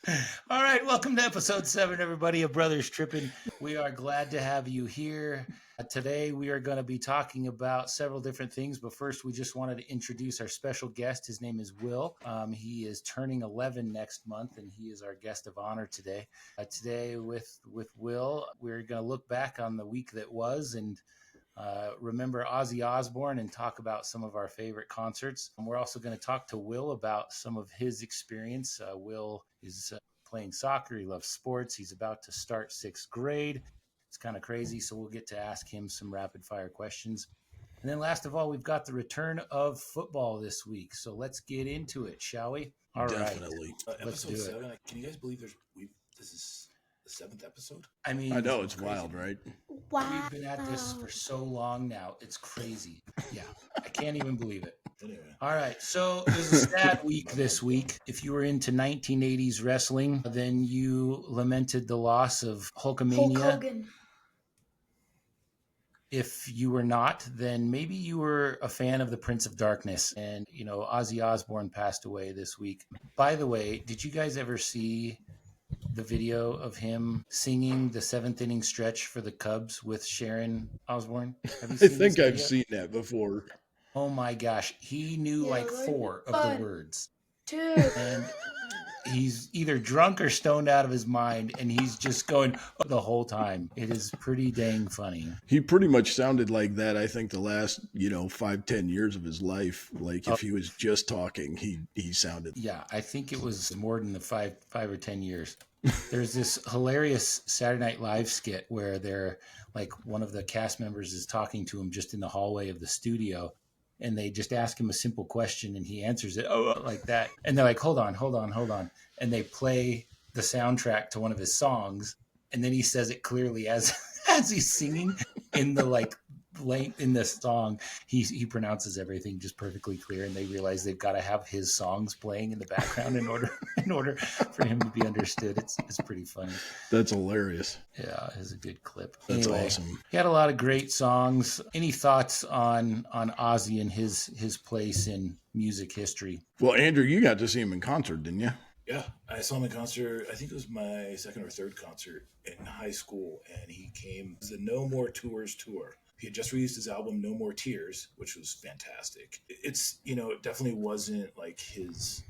All right, welcome to episode 7, everybody, of Brothers Trippin. We are glad to have you here. Today, we are going to be talking about several different things, but first, we just wanted to introduce our special guest. His name is Will. He is turning 11 next month, and he is our guest of honor today. Today, with Will, we're going to look back on the week that was and remember Ozzy Osbourne and talk about some of our favorite concerts. And we're also going to talk to Will about some of his experience. Will is playing soccer. He loves sports. He's about to start 6th grade. It's kind of crazy. So we'll get to ask him some rapid fire questions. And then last of all, we've got the return of football this week. So let's get into it, shall we? All Definitely. right. Let's do Episode 7. it. Can you guys believe this is the 7th episode? I mean, I know, it's crazy. wild, right? We've been at this for so long now. It's crazy. Yeah, I can't even believe it. Anyway. All right, so it was a sad week this week. If you were into 1980s wrestling, then you lamented the loss of Hulkamania. Hulk Hogan. If you were not, then maybe you were a fan of the Prince of Darkness. And, you know, Ozzy Osbourne passed away this week. By the way, did you guys ever see the video of him singing the 7th inning stretch for the Cubs with Sharon Osbourne? Have you I seen think this I've video? seen that before. Oh my gosh. He knew Yeah, like like 4 of fun. the words. Dude. And he's either drunk or stoned out of his mind, and he's just going the whole time. It is pretty dang funny. He pretty much sounded like that, I think, the last, 5-10 years of his life. Like, if he was just talking, he sounded. Yeah, I think it was more than the 5 or 10 years. There's this hilarious Saturday Night Live skit where they're like one of the cast members is talking to him just in the hallway of the studio, and they just ask him a simple question and he answers it like that. And they're like, hold on. And they play the soundtrack to one of his songs. And then he says it clearly as he's singing in the like late in the song. He pronounces everything just perfectly clear, and they realize they've got to have his songs playing in the background in order for him to be understood. It's pretty funny. That's hilarious. Yeah, it's a good clip. That's Anyway, awesome. He had a lot of great songs. Any thoughts on Ozzy and his place in music history? Well, Andrew, you got to see him in concert, didn't you? Yeah, I saw him in concert. I think it was my 2nd or 3rd concert in high school, and he came to the No More Tours tour. He had just released his album No More Tears, which was fantastic. It's, it definitely wasn't like his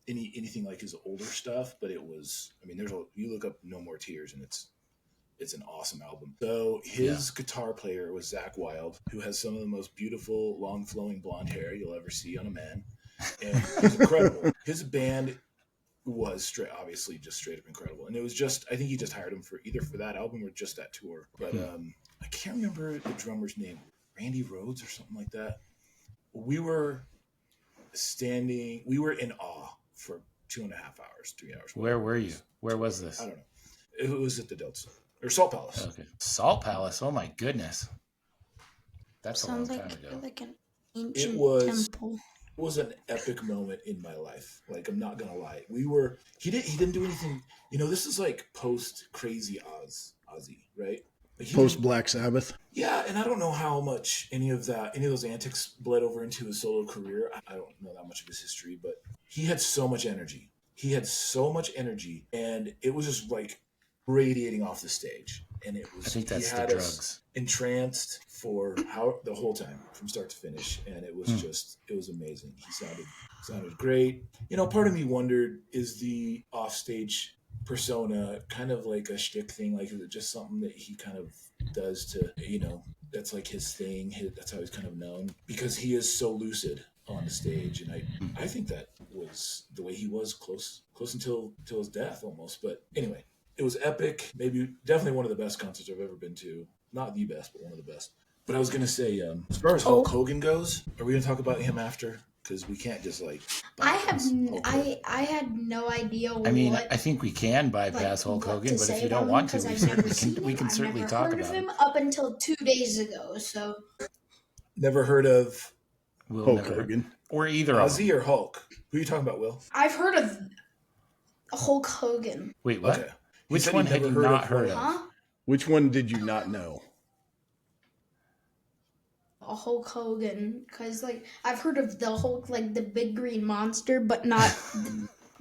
anything like his older stuff, but it was, you look up No More Tears and it's an awesome album. So his guitar player was Zakk Wylde, who has some of the most beautiful, long flowing blonde hair you'll ever see on a man. And he's incredible. His band was obviously straight up incredible. And it was I think he just hired him for either for that album or just that tour. But I can't remember the drummer's name, Randy Rhoads or something like that. We were in awe for 2.5 hours, 3 hours. Where were you? Where was this? I don't know. It was at the Delta or Salt Palace. Okay. Salt Palace. Oh my goodness. That's Sounds a long time ago. like an ancient temple. It was an epic moment in my life. Like, I'm not gonna lie. He didn't do anything. This is like post crazy Ozzy, right? Like Post Black Sabbath. Yeah, and I don't know how much any of those antics bled over into his solo career. I don't know that much of his history, but he had so much energy. And it was just like radiating off the stage. And it was. I think that's he the had drugs. us entranced for the whole time from start to finish, and it was it was amazing. He sounded great. Part of me wondered, is the offstage persona kind of like a shtick thing? Like, is it just something that he kind of does to, that's like his thing? That's how he's kind of known, because he is so lucid on the stage, and I think that was the way he was close until his death almost. But anyway, it was epic. Definitely one of the best concerts I've ever been to. Not the best, but one of the best. But I was going to say, as far as Hulk Hogan goes, are we going to talk about him after? Because we can't just like. I had no idea. I think we can bypass Hulk Hogan, but if you don't want to, we can certainly talk about him. Up until 2 days ago, so. Never heard of Hulk Hogan. Or either of them. Ozzy or Hulk. Who are you talking about, Will? I've heard of Hulk Hogan. Wait, what? Okay. Which one had you not heard of? Huh? Which one did you not know? A Hulk Hogan, because I've heard of the Hulk, like the big green monster, but not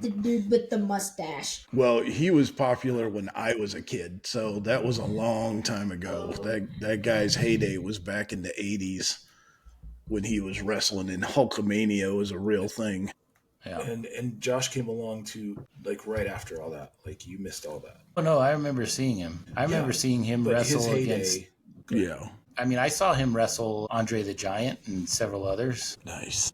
The dude with the mustache. Well, he was popular when I was a kid, so that was a long time ago. That guy's heyday was back in the 80s when he was wrestling, and Hulkamania was a real thing. Yeah. And Josh came along to like right after all that. Like you missed all that. Oh no, I remember seeing him. I remember seeing him But his wrestle heyday, against. Yeah. I mean, I saw him wrestle Andre the Giant and several others. Nice.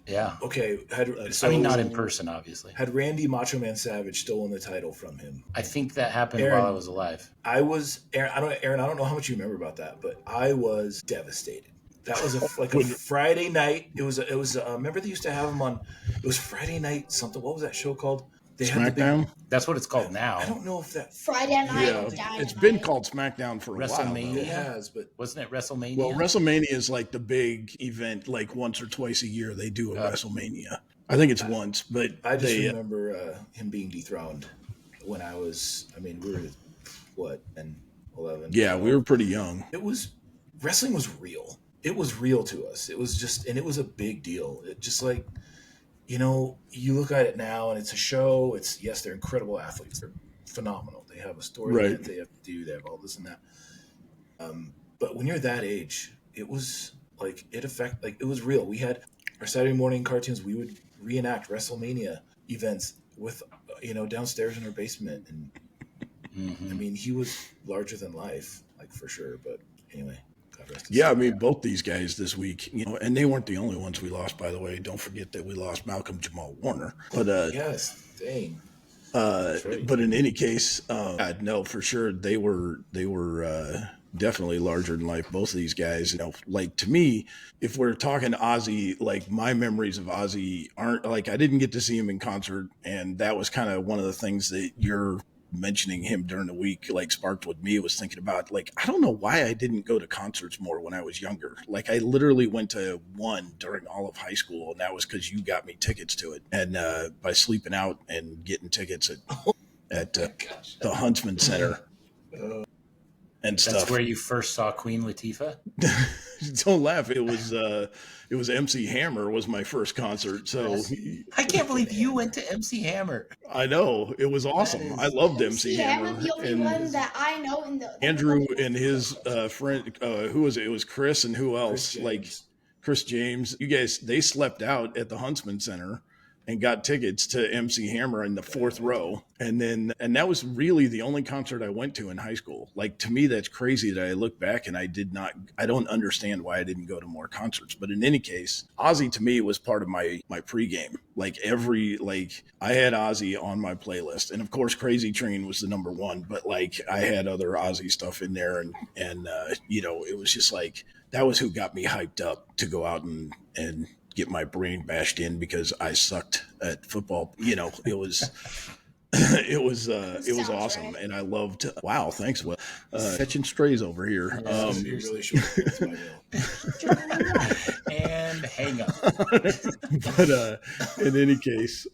Yeah. Okay, I mean, not in person, obviously. Had Randy Macho Man Savage stolen the title from him? I think that happened Aaron, while I was alive. Aaron, I don't know how much you remember about that, but I was devastated. That was a Friday night. It was remember they used to have him on. It was Friday night something. What was that show called? They SmackDown? That's what it's called now. I don't know if that Friday night. Yeah, Dynamite. it's been called SmackDown for a while. WrestleMania. it has, but Wasn't it WrestleMania? Well, WrestleMania is like the big event, like once or twice a year they do a WrestleMania. I think it's once, but I just remember him being dethroned when I was. I mean, we were what 10, 11. Yeah, we were pretty young. It was wrestling was real. It was real to us. It was just, and it was a big deal. It just like, you know, you look at it now and it's a show. It's, yes, they're incredible athletes. They're phenomenal. They have a story that they have to do. They have all this and that. But when you're that age, it was like, it was real. We had our Saturday morning cartoons. We would reenact WrestleMania events with, downstairs in our basement. And I mean, he was larger than life, like for sure. But anyway. Yeah, I mean, both these guys this week, and they weren't the only ones we lost, by the way. Don't forget that we lost Malcolm Jamal Warner. But yes, dang. Right. But in any case, no, for sure they were definitely larger than life. Both of these guys, like to me, if we're talking Ozzy, like my memories of Ozzy aren't like I didn't get to see him in concert, and that was kind of one of the things that you're mentioning him during the week like sparked with me was thinking about like I don't know why I didn't go to concerts more when I was younger. Like I literally went to one during all of high school, and that was because you got me tickets to it, and by sleeping out and getting tickets at the Huntsman Center and stuff. That's where you first saw Queen Latifah? Don't laugh. It was MC Hammer was my first concert. So I can't believe you went to MC Hammer. I know, it was awesome. I loved MC Hammer. The only one that I know in the Andrew and his friend, who was it? It was Chris and who else? Chris James. You guys, they slept out at the Huntsman Center and got tickets to MC Hammer in the fourth row. And that was really the only concert I went to in high school. Like, to me, that's crazy that I look back and I don't understand why I didn't go to more concerts. But in any case, Ozzy to me was part of my pregame. Like I had Ozzy on my playlist. And of course, Crazy Train was the number one, but like I had other Ozzy stuff in there. And it was just like, that was who got me hyped up to go out and get my brain bashed in because I sucked at football. It was awesome, and I loved. Wow, thanks, Will. Catching strays over here. Really short. And hang up. But in any case,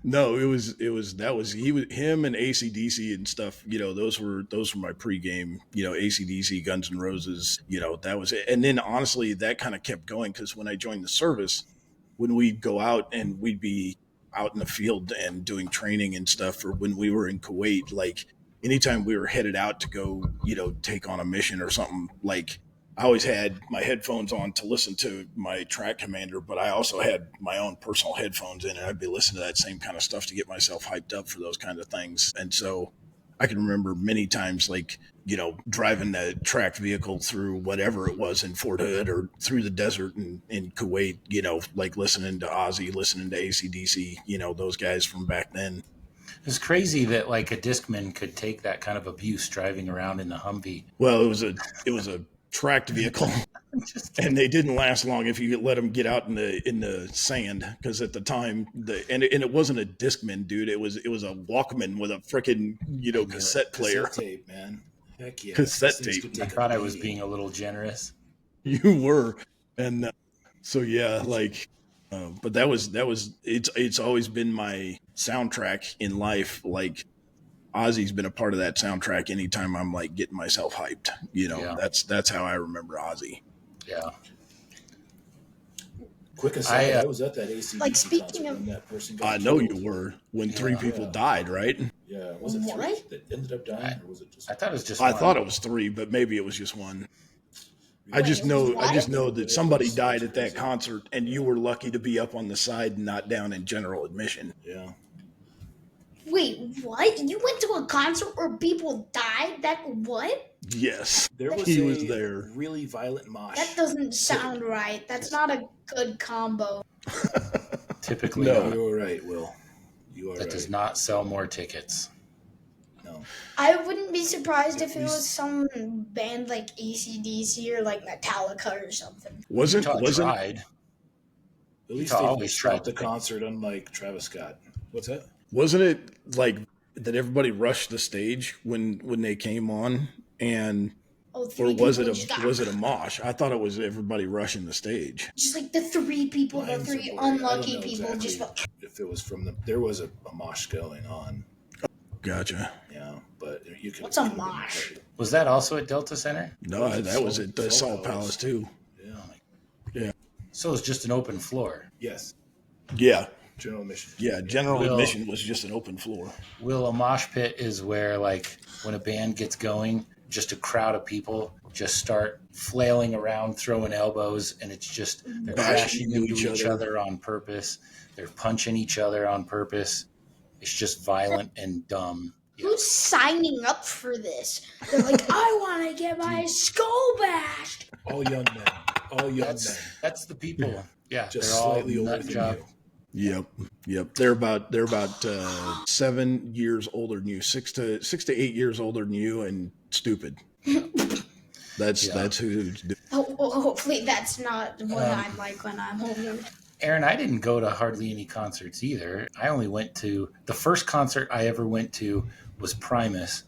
no, him and AC/DC and stuff. Those were my pregame. AC/DC, Guns N' Roses. That was it. And then honestly, that kind of kept going because when I joined the service, when we'd go out and we'd be out in the field and doing training and stuff, or when we were in Kuwait, like anytime we were headed out to go, take on a mission or something, like I always had my headphones on to listen to my track commander, but I also had my own personal headphones in, and I'd be listening to that same kind of stuff to get myself hyped up for those kind of things. And so I can remember many times, like, driving the tracked vehicle through whatever it was in Fort Hood or through the desert in Kuwait, like listening to Ozzy, listening to AC/DC, those guys from back then. It's crazy that like a discman could take that kind of abuse driving around in the Humvee. Well, it was a tracked vehicle, and they didn't last long if you let them get out in the sand, because at the time and it wasn't a Discman, dude. It was a Walkman with a freaking cassette player. Cassette tape, man. Heck yeah. Cassette tape. I thought I was being a little generous. You were, and so yeah, like. But that was it's always been my soundtrack in life. Like Ozzy's been a part of that soundtrack anytime I'm like getting myself hyped. That's how I remember Ozzy. Yeah. Quick aside, I I was at that AC Like, speaking concert of- when that person got I know killed. you were when 3 people Yeah. died, right? Yeah, was it 3 What? that ended up dying, or was it just? I thought it was just I one. thought it was 3, but maybe it was just one. I Wait, just know what? that somebody It died was at that crazy. concert, and you were lucky to be up on the side and not down in general admission. Yeah. Wait, what? You went to a concert where people died? That what? Yes, There was he a was there. really violent mosh. That doesn't sound right. That's not a good combo. Typically, No. not. You are right, Will. You are That right. does not sell more tickets. No. I wouldn't be surprised if it least- was some band like AC/DC or like Metallica or something. Wasn't Utah tried. At least Utah they always tried stopped the to pick- concert, unlike Travis Scott. What's that? wasn't it like that everybody rushed the stage when they came on, and Oh, or three was people it just got- a mosh? I thought it was everybody rushing the stage. just like the three people, the Lines are three blurry. I don't unlucky know people exactly just if it was from the. There was a mosh going on. Gotcha. Yeah, but you could. What's a mosh? Was that also at Delta Center? No, that was at the Salt Palace too. Yeah. So it's just an open floor. Yes. Yeah, General admission. yeah. General Will- admission was just an open floor. Will, a mosh pit is where, like, when a band gets going, just a crowd of people just start flailing around, throwing elbows, and it's just they're Bashing crashing into each other on purpose. They're punching each other on purpose. It's just violent and dumb. Yeah. who's signing up for this? They're like, I want to get my skull bashed. All young men. All young men. That's the people. Yeah, Just they're all slightly older nut than job. you. Yep. They're about 7 years older than you, 6 to 8 years older than you, and stupid. That's who. Hopefully that's not what I'm like when I'm older. Aaron, I didn't go to hardly any concerts either. I only went to the first concert I ever went to was Primus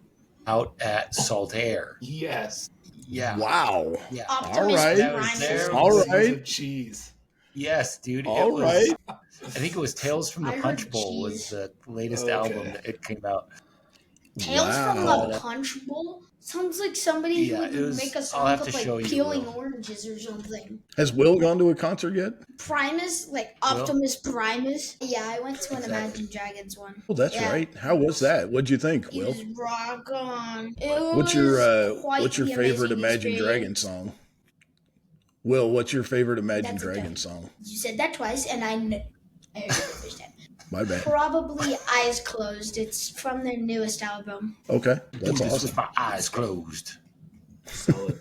out at Salt Air. Yes. Yeah. Wow. Yeah. Optimus right. Primus. There All was- right. Cheese. Yes, dude. All right. I think it was Tales from the I heard Punch Bowl was cheese. the latest Okay. album that it came out. Tales from Wow. the Punch Bowl? Sounds like somebody Yeah, who it would was- make a I'll song have of to show like you, peeling Will. oranges or something. Has Will gone to a concert yet? Primus, like Optimus Primus. Yeah, I went to an Exactly. Imagine Dragons one. Well, that's Yeah. right. How was that? What'd you think, It Will? was rock on. What's your quite favorite the amazing Imagine experience. Dragons song? Will, what's your favorite Imagine That's okay. Dragons song? You said that twice, and I heard it the first time. My bad. Probably Eyes Closed. It's from their newest album. Okay, Do that's this awesome. with my eyes closed. Solid.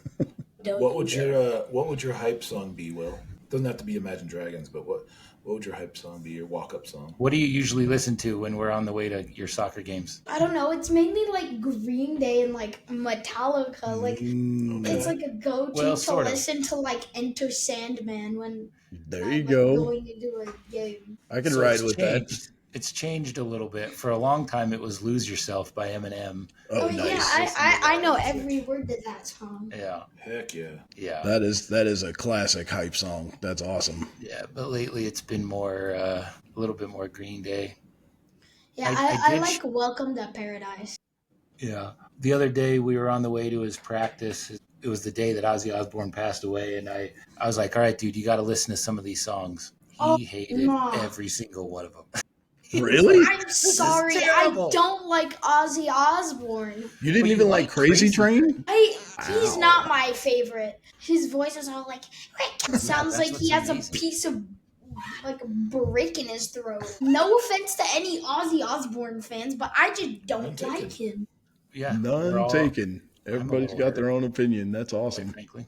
Don't What would your hype song be, Will? Doesn't have to be Imagine Dragons, but what would your hype song be? Your walk up song? What do you usually listen to when we're on the way to your soccer games? I don't know. It's mainly like Green Day and like Metallica. Like it's like a go-to Well, to sort of. listen to like Enter Sandman when There I'm, you like, go. going into a game. I can So ride it's with changed. It's changed a little bit. For a long time, it was "Lose Yourself" by Eminem. that. Oh, yeah, nice. I know every word to that song. Yeah, Heck yeah. yeah, That is a classic hype song. That's awesome. yeah. But lately, it's been more a little bit more Green Day. Yeah, I I did like Welcome to Paradise. Yeah. The other day, we were on the way to his practice. It was the day that Ozzy Osbourne passed away, and I was like, "All right, dude, you got to listen to some of these songs." He Oh, hated no. every single one of them. Really? I'm sorry, I terrible. don't like Ozzy Osbourne. You didn't But you even like like Crazy Crazy Train? He's Wow. not my favorite. His voice is all like, it sounds that's like he what's has amazing. a piece of like a brick in his throat. No offense to any Ozzy Osbourne fans, but I just don't None like him. Yeah, we're None all- taken. Everybody's little got their own opinion. That's quite awesome. frankly.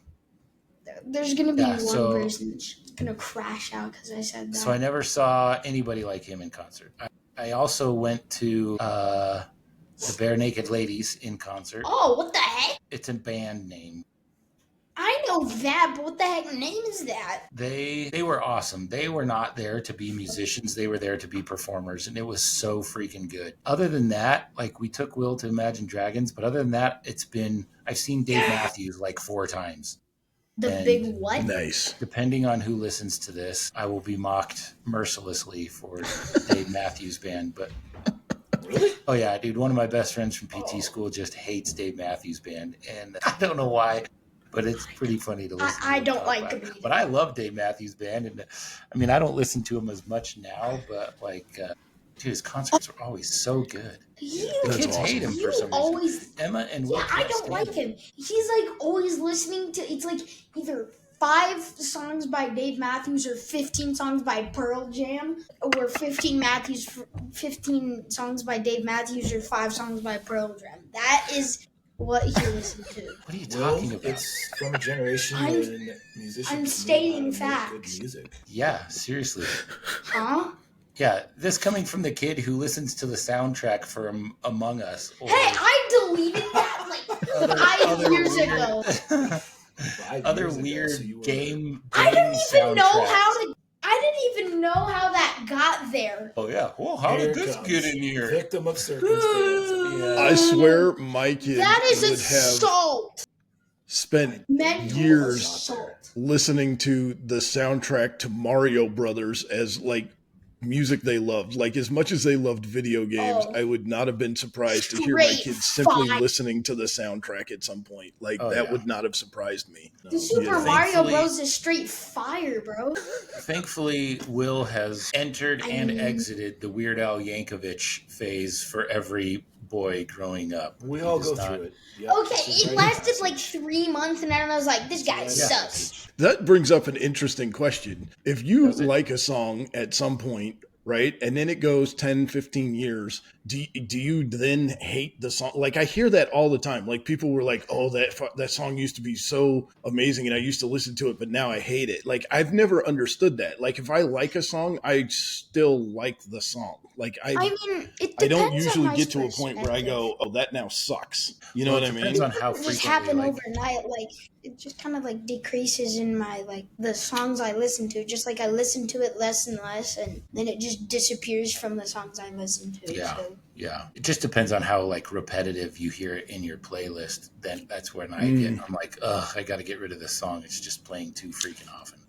There's gonna be Yeah, one so- person that's gonna crash out because I said that. So I never saw anybody like him in concert. I also went to the Bare Naked Ladies in concert. Oh, what the heck? It's a band name. I know that, but what the heck name is that? They were awesome. They were not there to be musicians. They were there to be performers, and it was so freaking good. Other than that, like we took Will to Imagine Dragons, but other than that, I've seen Dave Matthews like 4 times. The And- big what? Nice. Depending on who listens to this, I will be mocked mercilessly for Dave Matthews Band. But Really? oh yeah, dude, one of my best friends from PT school just hates Dave Matthews Band, and I don't know why. but it's pretty funny to listen to. I him don't talk like about him it. either. But I love Dave Matthews Band, and I mean, I don't listen to him as much now, but like, dude, his concerts are always so good. You, The That's kids hate awesome. him for you some reason. always, Emma and Will yeah, I can't don't stand like him. He's like always listening to, it's like either 5 songs by Dave Matthews or 15 songs by Pearl Jam, or 15 songs by Dave Matthews or 5 songs by Pearl Jam. That is what he listens to. What are you Well, talking about? it's from a generation I'm- when musicians I'm knew stating how to make facts. good music. Yeah, seriously. Huh? Yeah, this coming from the kid who listens to the soundtrack from Among Us. Or Hey, I deleted that like 5 years ago. Other years ago, weird so you were- game I didn't even know soundtracks. how to. I didn't even know how that got there. Oh yeah. Well, how Here did it this comes. get in here? Victim of circumstance. Yeah. I swear my kid That is would have assault. spent Mental years assault. listening to the soundtrack to Mario Brothers as like music they loved. Like as much as they loved video games, Oh. I would not have been surprised to hear my Straight kids simply fire. listening to the soundtrack at some point. Like Oh, that yeah. would not have surprised me. The Super Yeah. Mario Thankfully- Bros. Is straight fire, bro. Thankfully, Will has entered I and mean- exited the Weird Al Yankovic phase for every boy growing up. We He all does go not- through it. Yep, Okay, it's a it rite of lasted like passage. 3 months, and then I was like, this guy Yeah. sucks. That brings up an interesting question. If you Does it? like a song at some point, right, and then it goes 10, 15 years, do you then hate the song? Like I hear that all the time. Like people were like, oh, that song used to be so amazing and I used to listen to it, but now I hate it. Like I've never understood that. Like if I like a song, I still like the song. Like I mean, it depends I don't on usually my get to a point where I perspective. go, oh, that now sucks. You know Well, what it I depends mean? on how It just frequently. happened Like, overnight. Like it just kind of like decreases in my like the songs I listen to. Just like I listen to it less and less, and then it just disappears from the songs I listen to. Yeah. So. yeah, it just depends on how like repetitive you hear it in your playlist. Then that's when I'm like, ugh, I got to get rid of this song. It's just playing too freaking often.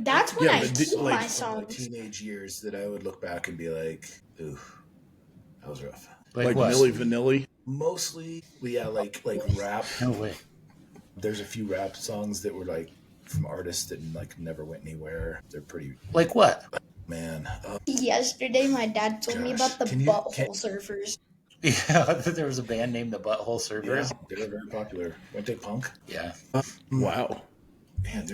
That's when Yeah, I but keep like- my From my songs. teenage years that I would look back and be like, ooh, that was rough. Like, Like what? Milli Vanilli. Mostly, yeah, like rap. No way. There's a few rap songs that were like from artists that like never went anywhere. They're pretty, Like what? man. Yesterday, my dad told me Gosh, about the can you- Butthole can- Surfers. Yeah, there was a band named the Butthole Yeah, Surfers. they were very popular. Weren't they punk? Yeah. Wow. Man,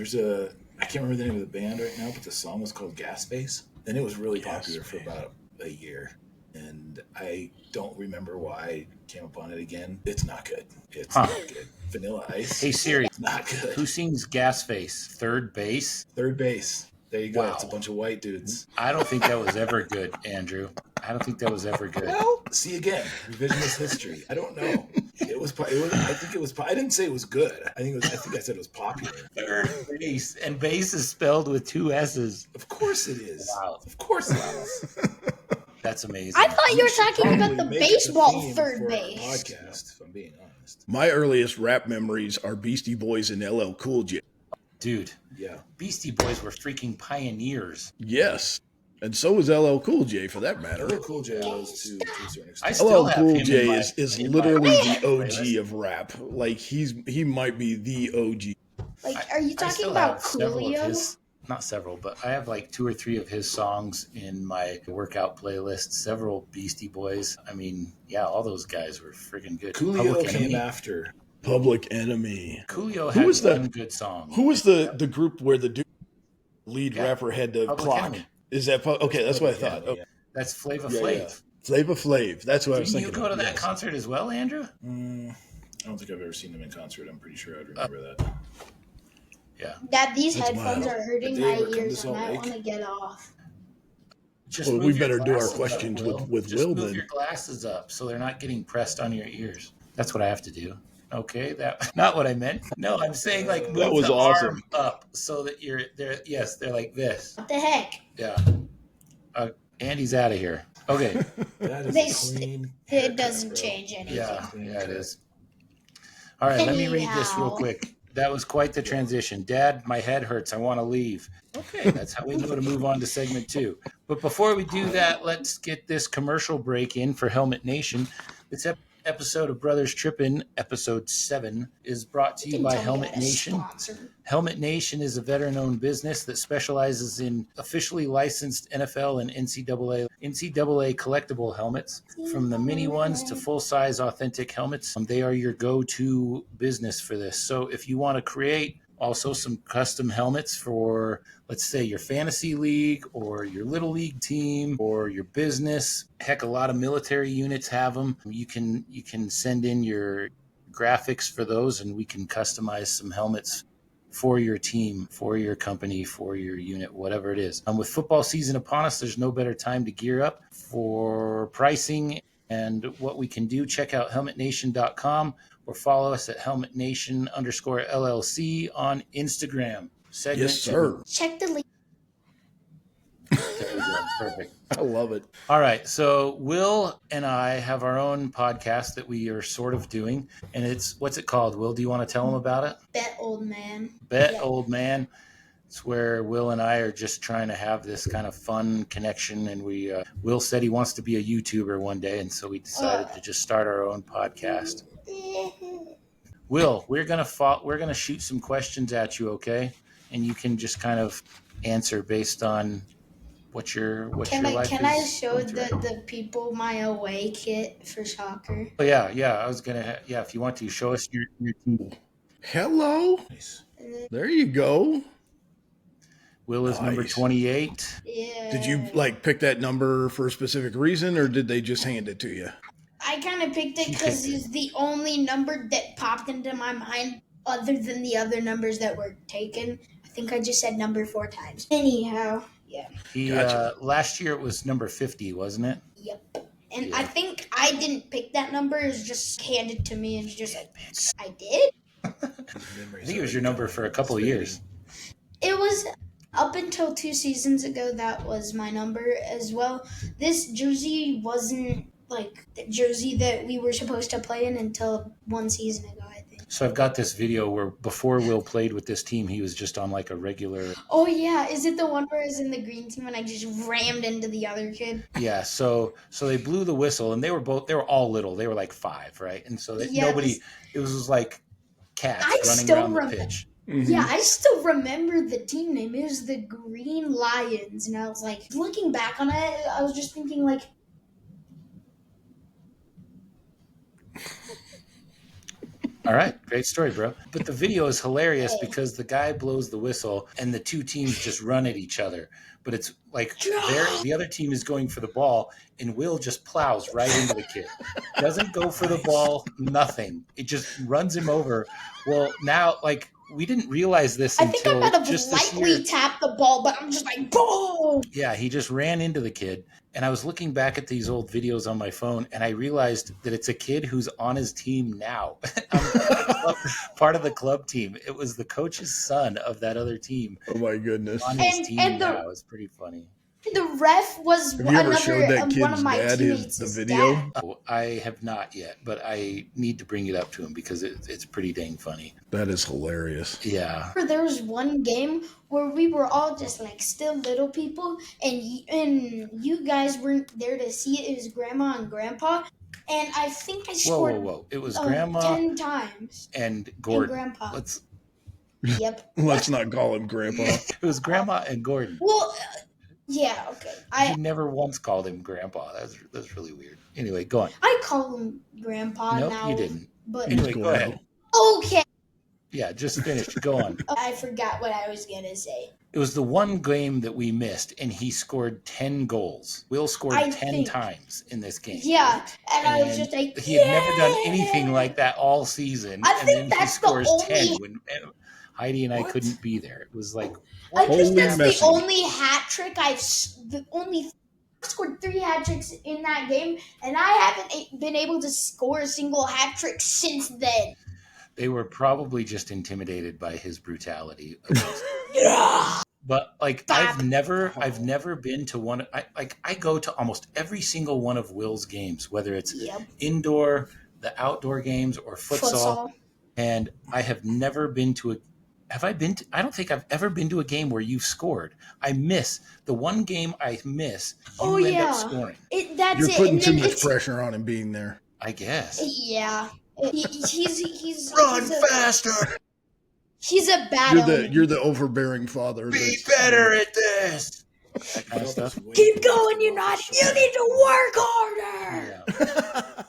I can't remember the name of the band right now, but the song was called Gas Face. And it was really popular for about a year. And I don't remember why I came upon it again. It's not good. It's Huh. not good. Vanilla Ice. Hey Siri, It's not good. who sings Gas Face? Third Base? Third base. There you go. Wow. It's a bunch of white dudes. I don't think that was ever good, Andrew. I don't think that was ever good. Well, see again, revisionist history. I don't know. It was. I think it was. I didn't say it was good. I think I said it was popular. Third base, and base is spelled with 2 S's. Of course it is. Wow. Of course it is. That's amazing. I thought you were talking about the Probably make it baseball theme third for our base. podcast, if I'm being honest. My earliest rap memories are Beastie Boys and LL Cool J. Dude, Yeah. Beastie Boys were freaking pioneers. Yes. And so was LL Cool J for that matter. LL Cool J was to a certain I extent. still LL have Cool him J in my- is in my literally the playlist. OG of rap. Like he might be the OG. Like, are you I talking still about have several of Coolio? his, not several, but I have like 2 or 3 of his songs in my workout playlist. Several Beastie Boys. I mean, yeah, all those guys were freaking good. Coolio Public came Enemy. after. Public Enemy. Coolio Who had was the- one good song. Who was the group where the lead Yeah. rapper had the Public clock? Enemy. Is that okay? That's what I thought. Yeah, Oh, yeah. That's Flava Yeah, Flav. yeah. Flavor Flav. That's what I was Didn't you thinking. go to of, that yes. concert as well, Andrew? I don't think I've ever seen them in concert. I'm pretty sure I'd remember that. Yeah. Dad, these That's headphones wild. are hurting Did they my ever come to ears, and Salt I Lake? want to get off. Just Well, move we your better do our glasses up, questions Will. with Just Will move then. your glasses up so they're not getting pressed on your ears. That's what I have to do. Okay, that not what I meant. No, I'm saying like move That was the awesome. arm up so that they're yes, they're like this. What the heck? Yeah. Andy's out of here. Okay. That is They a st- clean. It haircut, doesn't bro. change anything. Yeah, it is. All right, let me read this real Anyhow. quick. That was quite the transition. Dad, my head hurts. I want to leave. Okay, that's how we know to move on to segment 2. But before we do that, let's get this commercial break in for Helmet Nation. episode of Brothers Trippin, episode 7, is brought to you by Helmet Nation. Helmet Nation is a veteran-owned business that specializes in officially licensed NFL and NCAA collectible helmets. From the mini ones to full-size authentic helmets, they are your go-to business for this. So if you want to create also some custom helmets for, let's say, your fantasy league or your little league team or your business. Heck, a lot of military units have them. You can send in your graphics for those, and we can customize some helmets for your team, for your company, for your unit, whatever it is. With football season upon us, there's no better time to gear up. For pricing and what we can do, check out helmetnation.com or follow us at helmetnation_LLC on Instagram. Yes, sir. Check the link. There we go. Perfect. I love it. All right. So Will and I have our own podcast that we are sort of doing. And what's it called? Will, do you want to tell them about it? Bet Old Man. Old Man. It's where Will and I are just trying to have this kind of fun connection. And Will said he wants to be a YouTuber one day. And so we decided to just start our own podcast. Will, we're gonna shoot some questions at you, okay? And you can just kind of answer based on what your life is. Can I show the people my away kit for soccer? Oh yeah. I was gonna. Yeah, if you want to show us your team. Hello. Nice. There you go. Will is number 28. Yeah. Did you pick that number for a specific reason, or did they just hand it to you? I kind of picked it because it's the only number that popped into my mind other than the other numbers that were taken. I think I just said number 4 times. Anyhow, yeah. Gotcha. Last year it was number 50, wasn't it? Yep. And Yeah. I think I didn't pick that number. It was just handed to me and just like, I did? I think it was your number for a couple of years. It was up until 2 seasons ago. That was my number as well. This jersey wasn't like the jersey that we were supposed to play in until 1 season ago, I think. So I've got this video where before Will played with this team, he was just on like a regular. Oh yeah, is it the one where I was in the green team and I just rammed into the other kid? Yeah, so they blew the whistle, and they were all little. They were like 5, right? And so nobody. It was like cats running around the pitch. Mm-hmm. Yeah, I still remember the team name. It was the Green Lions, and I was like, looking back on it, I was just thinking like. All right, great story, bro. But the video is hilarious because the guy blows the whistle and the two teams just run at each other. But it's like the other team is going for the ball, and Will just plows right into the kid. Doesn't go for the ball, nothing. It just runs him over. Well, now, we didn't realize this I think I until might have just this year. lightly tapped the ball, but I'm just like, boom! Yeah, he just ran into the kid. And I was looking back at these old videos on my phone, and I realized that it's a kid who's on his team now. Part of the club team. It was the coach's son of that other team. Oh my goodness. On his team now. It's pretty funny. The ref was Have you ever showed that one kid's of my dad teammates' the video? dad. Oh, I have not yet, but I need to bring it up to him because it's pretty dang funny. That is hilarious. Yeah. There was one game where we were all just like still little people, and you guys weren't there to see it. It was Grandma and Grandpa, and I think I scored. Whoa! It was Grandma 10 times. and Gordon. And Grandpa. Yep. Let's not call him Grandpa. It was Grandma and Gordon. Well, yeah, okay. You never once called him Grandpa. That's really weird. Anyway, go on. I call him Grandpa Nope, now. you didn't. But Anyway, go ahead. Okay. Yeah, just finish. Go on. I forgot what I was gonna say. It was the one game that we missed, and he scored 10 goals. Will scored 10 times in this game. Yeah, and I was just like, he had never done anything like that all season. I think and then that's he scores the only... 10 when Heidi and I couldn't be there. It was like, I think that's messy. the only hat trick I scored 3 hat tricks in that game, and I haven't been able to score a single hat trick since then. They were probably just intimidated by his brutality. Yeah. But I've never been to one. I go to almost every single one of Will's games, whether it's indoor, the outdoor games, or futsal. And I have never been to a. Have I been to? I don't think I've ever been to a game where you've scored. I miss the one game I miss. You end up scoring. You're putting too much pressure on him being there. I guess. Yeah. Run faster. He's a bad element. You're the overbearing father. Be better at this. That kind of stuff. Keep going, you need to work harder. Yeah.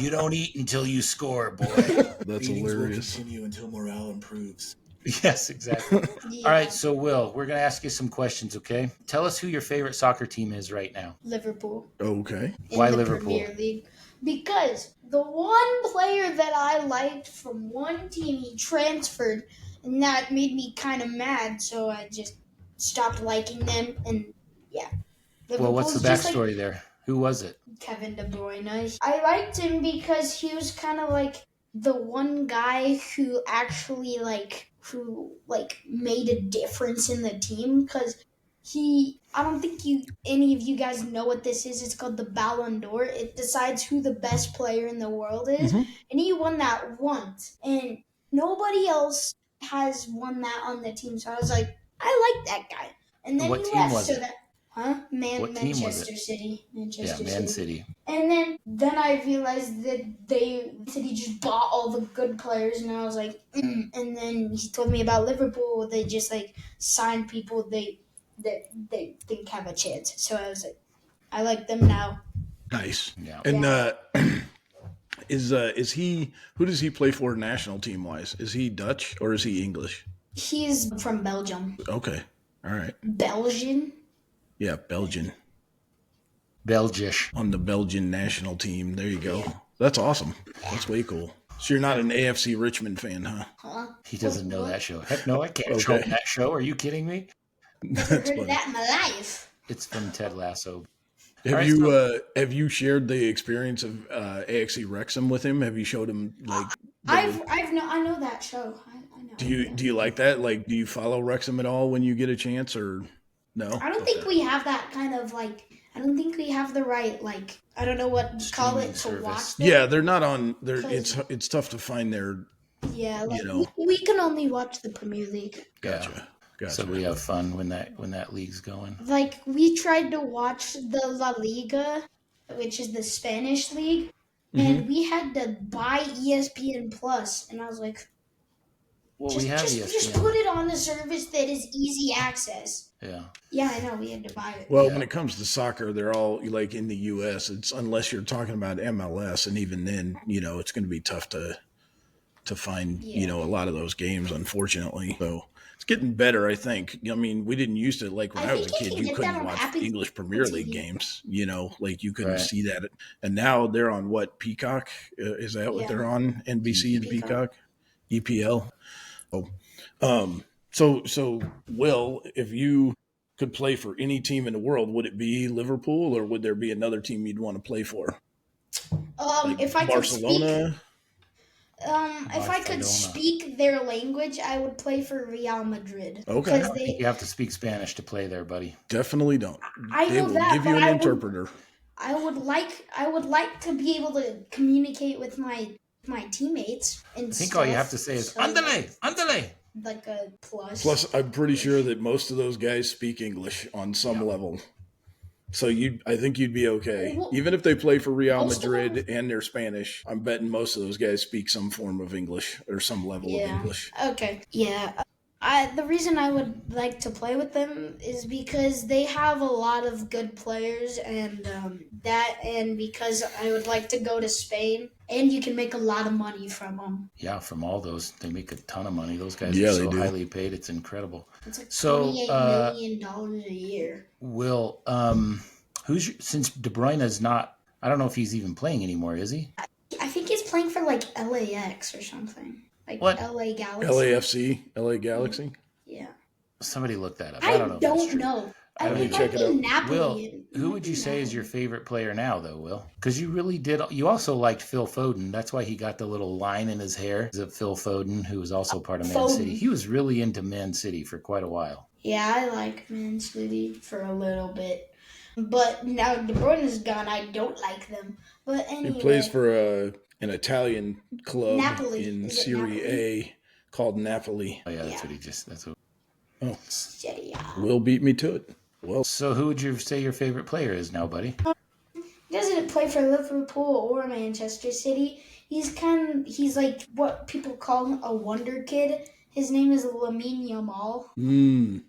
You don't eat until you score, boy. That's Meetings will hilarious. continue until morale improves. Yes, exactly. Yeah. All right, so Will, we're going to ask you some questions, okay? Tell us who your favorite soccer team is right now. Liverpool. Okay. Why the Liverpool? Premier League. Because the one player that I liked from one team, he transferred, and that made me kind of mad, so I just stopped liking them, and yeah. Well, what's the Liverpool's just backstory there? Who was it? Kevin De Bruyne. I liked him because he was kind of like the one guy who actually made a difference in the team, because I don't think any of you guys know what this is. It's called the Ballon d'Or. It decides who the best player in the world is, Mhm. and he won that once, and nobody else has won that on the team. So I was like, I like that guy. And then What he team left. was So it? that What team was Manchester it? City. Manchester Yeah, Man City. City. And then I realized that City just bought all the good players, and I was like, and then he told me about Liverpool. They just like signed people they didn't have a chance. So I was like, I like them now. Nice. Yeah. And is he? Who does he play for national team wise? Is he Dutch or is he English? He's from Belgium. Okay. All right. Belgian? Yeah, Belgian. Belgish. On the Belgian national team. There you go. That's awesome. That's way cool. So you're not an AFC Richmond fan, huh? Huh? He doesn't know that show. Heck no, I can't Okay. show him that show. Are you kidding me? Never That's heard of funny. that in my life. It's from Ted Lasso. Have you shared the experience of AXE Wrexham with him? Have you showed him like? I know that show. I know. Do you like that? Like, do you follow Wrexham at all when you get a chance, or no? I don't think we have that kind of I don't think we have the right I don't know what you call it to Streaming watch service. them. Yeah, they're not on. It's tough to find their. Yeah, you know. we can only watch the Premier League. Gotcha. So we have fun when that league's going. We tried to watch the La Liga, which is the Spanish league, and we had to buy ESPN Plus, and I was like, Well, we have ESPN. just put it on a service that is easy access. Yeah. Yeah, I know, we had to buy it. Well, when it comes to soccer, they're all like in the U.S. It's unless you're talking about MLS, and even then, it's going to be tough to find a lot of those games, unfortunately. So it's getting better, I think. I mean, we didn't used to when I was a kid, you couldn't watch English Premier League games. You couldn't see that, and now they're on what, Peacock? Is that what they're on? NBC and Peacock, EPL. Oh, so Will, if you could play for any team in the world, would it be Liverpool, or would there be another team you'd want to play for? If I Barcelona. If I could speak their language, I would play for Real Madrid. Okay. I don't think you have to speak Spanish to play there, buddy. Definitely don't. They will give you an interpreter. I would like to be able to communicate with my teammates. And I think all you have to say is "Andale, andale." Like a plus. Plus, I'm pretty sure that most of those guys speak English on some level. So I think you'd be okay. Even if they play for Real Madrid and they're Spanish, I'm betting most of those guys speak some form of English or some level of English. Okay. Yeah. The reason I would like to play with them is because they have a lot of good players, and because I would like to go to Spain, and you can make a lot of money from them. Yeah, from all those, they make a ton of money. Those guys Yeah, are they so do. highly paid; it's incredible. It's like So, $28 million a year. Will, since De Bruyne is not, I don't know if he's even playing anymore, is he? I think he's playing for LAX or something. What? LA Galaxy. LAFC, LA Galaxy. Yeah. Somebody look that up. I don't know. if that's don't true. know. I don't It either. might Check it be out. Napoli. Will, who would you say is your favorite player now, though, Will? Because you really did. You also liked Phil Foden. That's why he got the little line in his hair. Is it Phil Foden, who was also part of Man Foden. City? He was really into Man City for quite a while. Yeah, I like Man City for a little bit. But now De Bruyne is gone, I don't like them. But anyway. He plays for an Italian club Napoli. in Is it Serie Napoli? A called Napoli. Oh yeah, that's Yeah. what he just. That's what. Oh, Yeah. Will beat me to it. Well, So who would you say your favorite player is now, buddy? Doesn't play for Liverpool or Manchester City. He's like what people call a wonder kid. His name is Lamine Yamal.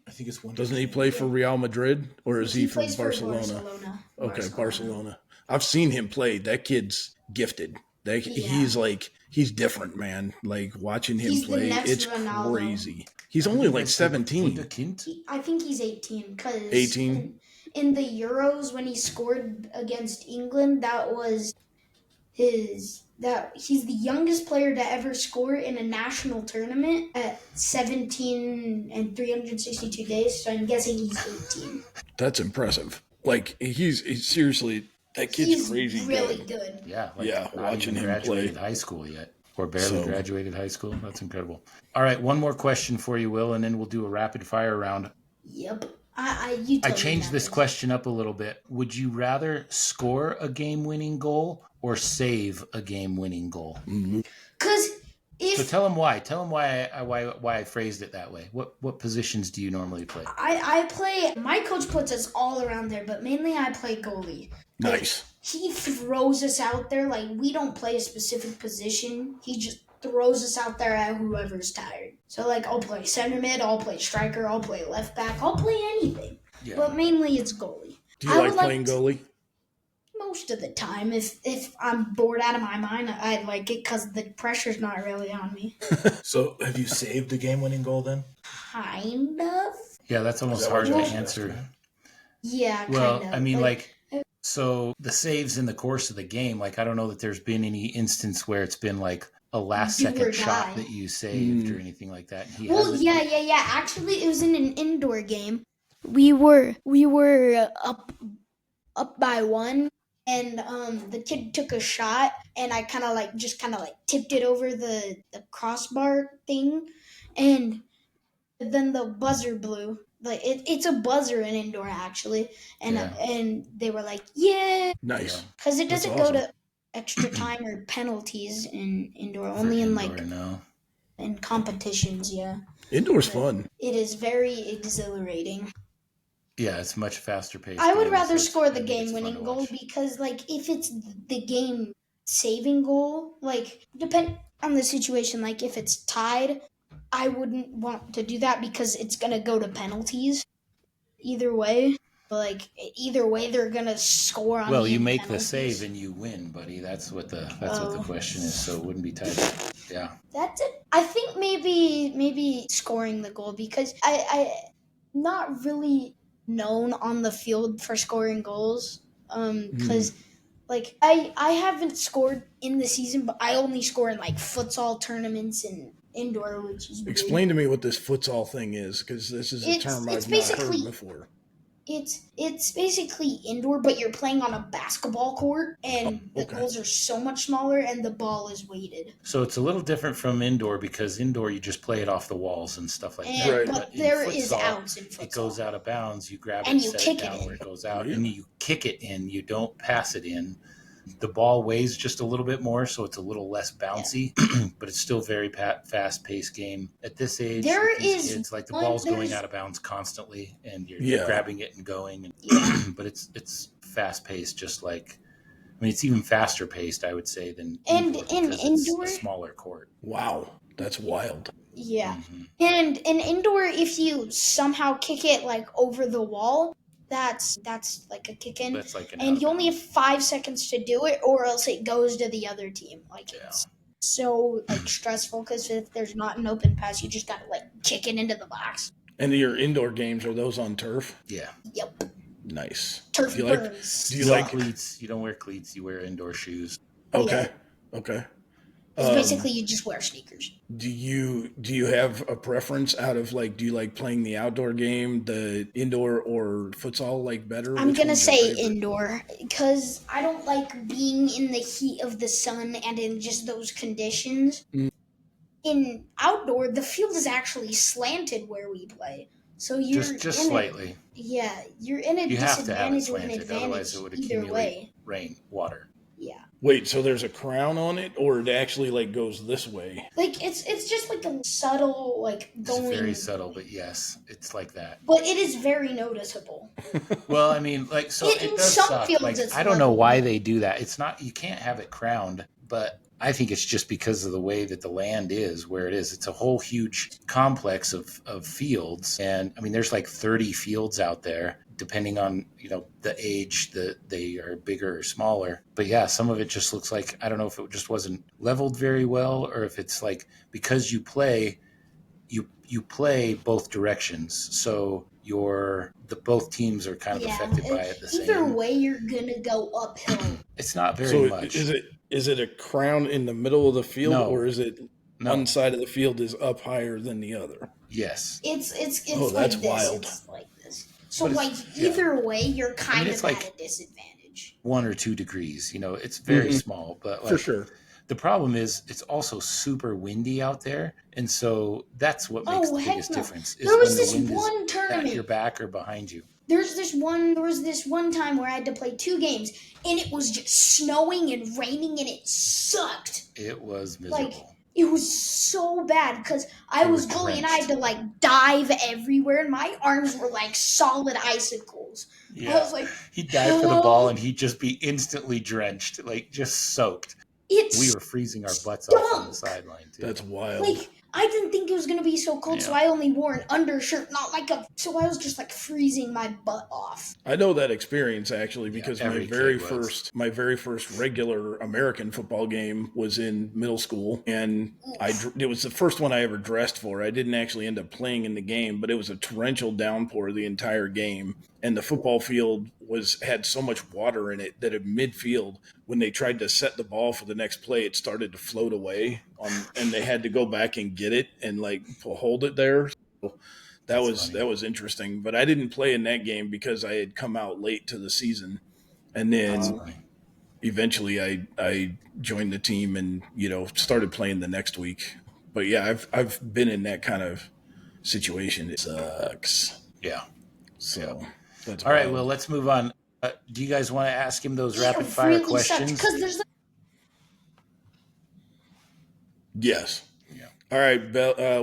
I think it's one. Doesn't he play for Real Madrid, or is he from plays Barcelona? For Barcelona? Okay, Barcelona. I've seen him play. That kid's gifted. He's different, man. Like watching him play, it's Ronaldo. Crazy. He's only like 17. I think he's 18 because 18 in the Euros when he scored against England, that was he's the youngest player to ever score in a national tournament at 17 and 362 days. So I'm guessing he's 18. That's impressive. Like he's seriously. That kid's crazy. Really good. Yeah. Watching him graduated play high school yet, or barely graduated high school. That's incredible. All right, one more question for you, Will, and then we'll do a rapid fire round. Yep. I changed this question up a little bit. Would you rather score a game-winning goal or save a game-winning goal? Because so tell them why. Tell them why I phrased it that way. What positions do you normally play? I play. My coach puts us all around there, but mainly I play goalie. Nice. He throws us out there. Like, we don't play a specific position. He just throws us out there at whoever's tired. So, like, I'll play center mid, I'll play striker, I'll play left back, I'll play anything. Yeah. But mainly it's goalie. Do you like playing goalie? Most of the time. If I'm bored out of my mind, I like it because the pressure's not really on me. So, have you saved a game-winning goal then? Kind of. Yeah, that's almost hard to answer. Yeah, well, kind of. I mean, so the saves in the course of the game, like, I don't know that there's been any instance where it's been like a last-second shot that you saved or anything like that. Yeah. Actually, it was in an indoor game. We were up by 1, and the kid took a shot, and I kind of tipped it over the crossbar thing, and then the buzzer blew. Like it's a buzzer in indoor actually, and they were like, yeah, nice, because it doesn't go to extra time or penalties in indoor, only in in competitions. Yeah, indoor's fun. It is very exhilarating. Yeah, it's much faster paced. I would rather score the game-winning goal because, like, if it's the game-saving goal, like, depend on the situation. Like, if it's tied, I wouldn't want to do that because it's going to go to penalties either way. But, like, either way, they're going to score on Well, you make penalties. the save and you win, buddy. That's what the question is, so it wouldn't be tied. Yeah. That's it. I think maybe scoring the goal because I not really known on the field for scoring goals because like I haven't scored in the season, but I only score in like futsal tournaments and indoor, which is explain to me what this futsal thing is, because this is a term I've not heard before. It's basically indoor, but you're playing on a basketball court, and the goals are so much smaller, and the ball is weighted. So it's a little different from indoor because indoor you just play it off the walls and stuff like that. Right. But there is outs in futsal. It goes out of bounds. You grab and it, you set kick it down it where it goes out, and you kick it in. You don't pass it in. The ball weighs just a little bit more, so it's a little less bouncy, but it's still very fast-paced game. At this age, it's like the ball's going out of bounds constantly, and you're grabbing it and going. But it's fast-paced, just like, I mean, it's even faster-paced, I would say, than indoor, it's a smaller court. Wow, that's wild. Yeah, and in indoor, if you somehow kick it like over the wall, that's like a kick in. That's like and you only have 5 seconds to do it, or else it goes to the other team. Like it's so like stressful because if there's not an open pass, you just gotta like kick it into the box. And your indoor games, are those on turf? Yeah. Yep. Nice. Turf burns. Do you like cleats? You don't wear cleats. You wear indoor shoes. Okay. Okay. It's basically you just wear sneakers. Do you have a preference out of like, do you like playing the outdoor game, the indoor, or futsal like better? I'm going to say indoor because I don't like being in the heat of the sun and in just those conditions. In outdoor, the field is actually slanted where we play. So you're just slightly. You're in a you disadvantage have to have it or an slanted, advantage otherwise it would either accumulate way. water. Yeah. Wait, so there's a crown on it, or it actually like goes this way? Like it's just like a subtle like It's going. very subtle, but yes, it's like that. But it is very noticeable. Well, I mean, like, so it In does some suck. fields, Like, it's I don't know level. why they do that. It's not, you can't have it crowned, but I think it's just because of the way that the land is where it is. It's a whole huge complex of fields. And I mean, there's like 30 fields out there, depending on, the age that they are bigger or smaller. But yeah, some of it just looks like, I don't know if it just wasn't leveled very well, or if it's like, because you play both directions, so both teams are kind of affected by it the same. Either way, you're gonna go uphill. It's not very So much. is it a crown in the middle of the field, No. or is it one side of the field is up higher than the other? Yes. It's Oh, like that's this. wild. It's like this. So But like either way, you're kind of like at a disadvantage. 1 or 2 degrees. It's very small, but like, For sure. the problem is it's also super windy out there, and so that's what makes the biggest difference. Is There was when this the wind one is tournament. at your back or behind you. There was this one time where I had to play 2 games, and it was just snowing and raining, and it sucked. It was miserable. It was so bad because I was goalie and I had to like dive everywhere, and my arms were like solid icicles. Yeah. I was like, He'd dive for the ball and he'd just be instantly drenched, like just soaked. We were freezing our butts off on the sideline too. That's wild. Like, I didn't think it was gonna be so cold, so I only wore an undershirt, so I was just like freezing my butt off. I know that experience actually because my very first regular American football game was in middle school, and it was the first one I ever dressed for. I didn't actually end up playing in the game, but it was a torrential downpour the entire game, and the football field had so much water in it that at midfield, when they tried to set the ball for the next play, it started to float away, and they had to go back and get it and like hold it there. So that was interesting, but I didn't play in that game because I had come out late to the season, and then eventually I joined the team and started playing the next week. But yeah, I've been in that kind of situation. It sucks. Yeah. So that's all right. wild. Well, let's move on. Do you guys want to ask him those rapid fire questions? Because there's Yes. Yeah. All right,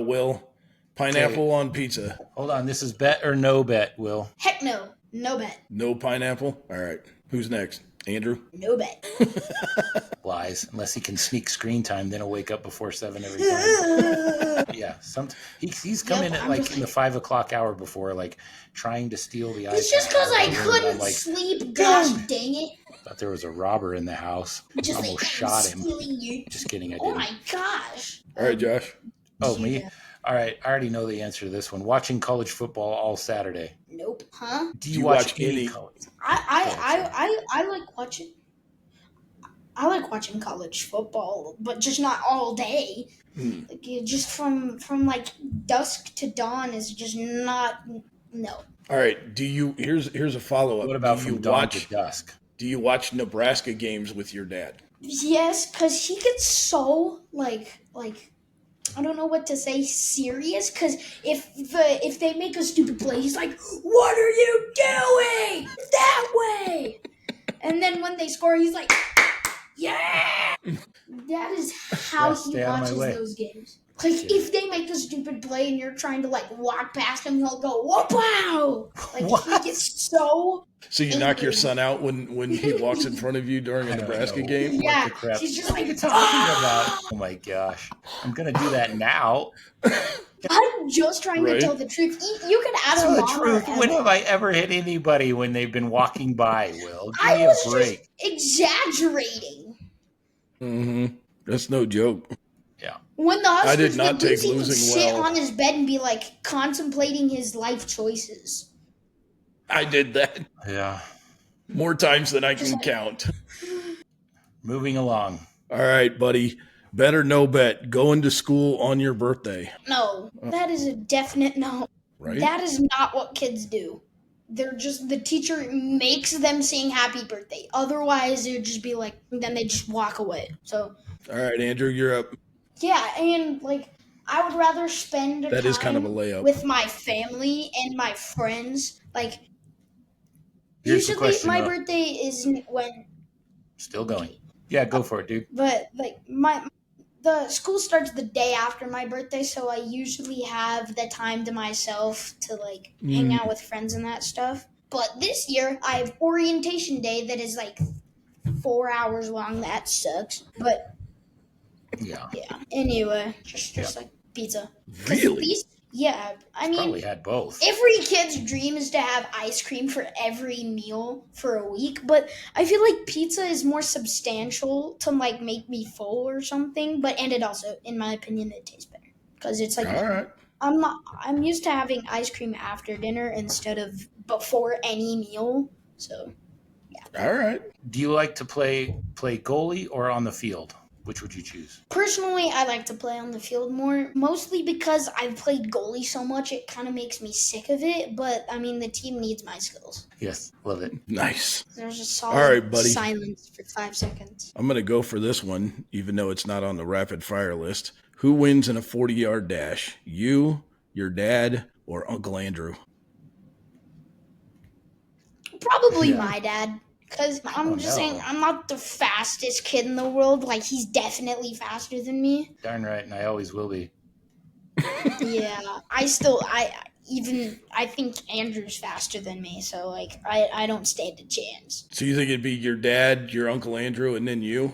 Will. Pineapple on pizza. Hold on. This is bet or no bet, Will. Heck no. No bet. No pineapple? All right. Who's next? Andrew? No bet. Lies. Unless he can sneak screen time, then he'll wake up before 7 every time. Yeah. He's come in at in the 5 o'clock hour before, like trying to steal the iPad. It's just because I couldn't sleep. Gosh dang it. Thought there was a robber in the house. Almost shot him. Just kidding. I didn't. Oh my gosh. All right, Josh. Oh, me? All right. I already know the answer to this one. Watching college football all Saturday. Nope. Huh? Do you watch any college? I like watching. I like watching college football, but just not all day. Like, just from like dusk to dawn is just not. No. All right. Here's a follow up. What about from dawn to dusk? Do you watch Nebraska games with your dad? Yes, because he gets so like I don't know what to say, serious. Because if they make a stupid play, he's like, "What are you doing? That way!" And then when they score, he's like, "Yeah!" That is how he watches those games. Like, if they make a stupid play and you're trying to, like, walk past him, he'll go, "Wow!" Like, he gets so... So you knock your son out when he walks in front of you during a Nebraska game? Yeah, he's just like, Oh my gosh. I'm going to do that now. I'm just trying to tell the truth. You can add a the truth. When have I ever hit anybody when they've been walking by, Will? Give me a break. Just exaggerating. Mm-hmm. That's no joke. Yeah. When the Huskers I did not take he would losing sit well. on his bed and be like contemplating his life choices. I did that. Yeah. More times than I can count. Moving along. All right, buddy. Bet or no bet. Going to school on your birthday. No, that is a definite no. Right? That is not what kids do. They're just, the teacher makes them sing happy birthday. Otherwise, it would just be like, then they just walk away. So. All right, Andrew, you're up. Yeah, and like, I would rather spend that is kind of a layup with my family and my friends. Like, Here's usually my birthday is when... Still going. Yeah, go for it, dude. But like the school starts the day after my birthday, so I usually have the time to myself to like hang out with friends and that stuff. But this year I have orientation day that is like 4 hours long. That sucks. But Yeah. yeah. Anyway, just like pizza. Really? Yeah. I mean, Probably had both. every kid's dream is to have ice cream for every meal for a week, but I feel like pizza is more substantial to like make me full or something. But and it also, in my opinion, it tastes better because it's like All right. I'm used to having ice cream after dinner instead of before any meal. So All right. Do you like to play goalie or on the field? Which would you choose? personally, I like to play on the field more, mostly because I've played goalie so much it kind of makes me sick of it. But I mean, the team needs my skills. Yes, love it. Nice. There's a All solid right, buddy. silence for 5 seconds. I'm going to go for this one, even though it's not on the rapid fire list. Who wins in a 40-yard dash? You, your dad, or Uncle Andrew? Probably Yeah. my dad. Because I'm Oh, just no. saying, I'm not the fastest kid in the world. Like, he's definitely faster than me. Darn right, and I always will be. Yeah. I think Andrew's faster than me. So, like, I don't stand a chance. So you think it'd be your dad, your Uncle Andrew, and then you?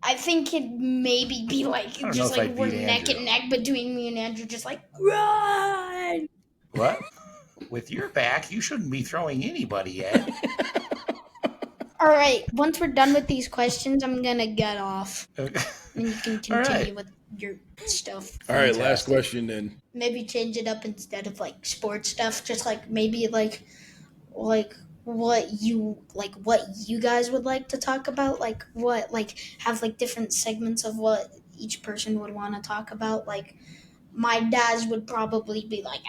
I think it'd maybe be like, don't know just if like I'd we're beat neck Andrew. and neck between me and Andrew, just like, run! What? With your back, you shouldn't be throwing anybody at. All right. Once we're done with these questions, I'm going to get off. Okay. And you can All right. continue with your stuff. All right, last Fantastic. question then. Maybe change it up instead of like sports stuff. Just like maybe like what you guys would like to talk about. Like what have like different segments of what each person would want to talk about. Like my dad's would probably be like